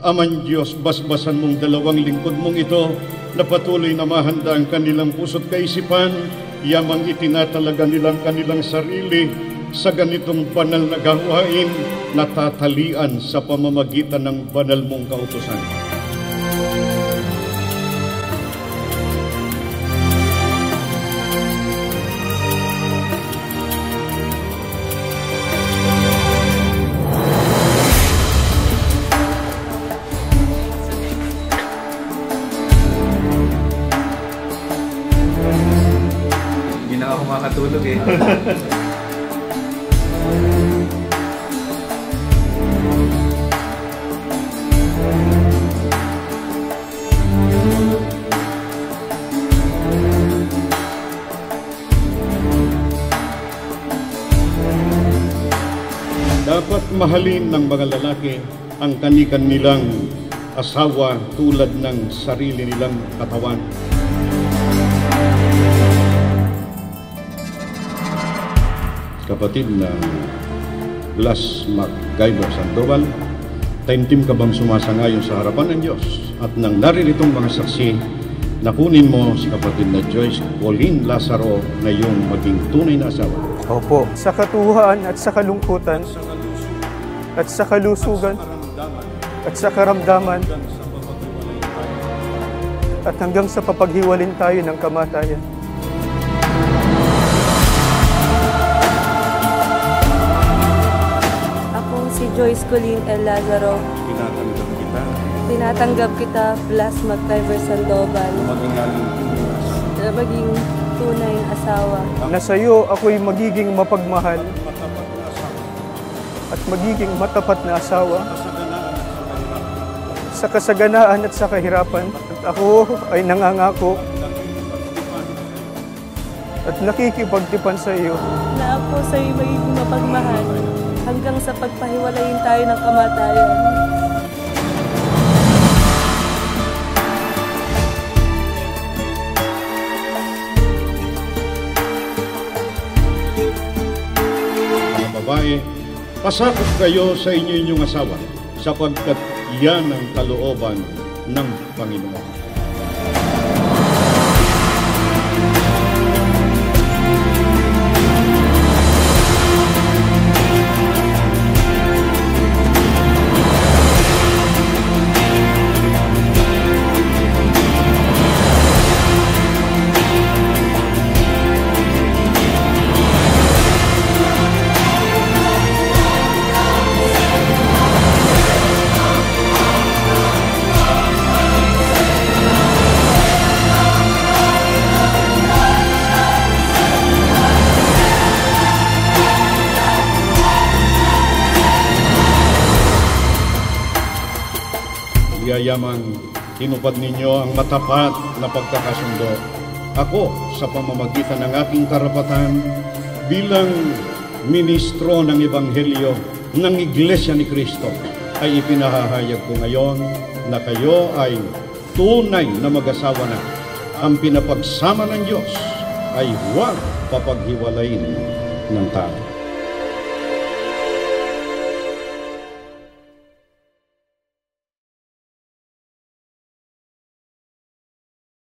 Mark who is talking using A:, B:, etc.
A: Aman Diyos, basbasan mong dalawang lingkod mong ito na patuloy na mahanda ang kanilang puso't kaisipan, yamang itinatalaga nilang kanilang sarili sa ganitong banal na gawain na tatalian sa pamamagitan ng banal mong kautusan.
B: Hindi na ako makatulog eh.
A: Dapat mahalin ng mga lalaki ang kani-kanilang asawa tulad ng sarili nilang katawan. Kapatid na Blas MacGyver Sandoval, taimtim ka bang sumasangayon sa harapan ng Diyos at nang narinitong mga saksi na kunin mo si kapatid na Joyce Pauline Lazaro na iyong maging tunay na asawa?
C: Opo. Sa katuwaan at sa kalungkutan at sa kalusugan at sa karamdaman at hanggang sa papaghiwalin tayo ng kamatayan.
D: Akong si Joyce Pauline L. Lazaro. Tinatanggap kita, Blas MacGyver Sandoval. Na maging tunay na asawa.
C: Na sa iyo ako'y magiging mapagmahal at magiging matapat na asawa sa kasaganaan at sa kahirapan. At ako ay nangangako at nakikipagtipan sa iyo
D: Na ako sa iyo magiging mapagmahal hanggang sa pagpahiwalayin tayo ng kamatayan.
A: Babae, pasakop kayo sa inyong asawa sapagkat iyan ang kalooban ng Panginoon. Yayamang tinupad ninyo ang matapat na pagkakasundo. Ako, sa pamamagitan ng aking karapatan bilang ministro ng Ebanghelyo ng Iglesia ni Cristo, ay ipinahahayag ko ngayon na kayo ay tunay na mag-asawa na. Ang pinapagsama ng Diyos ay huwag papaghiwalayin ng tao.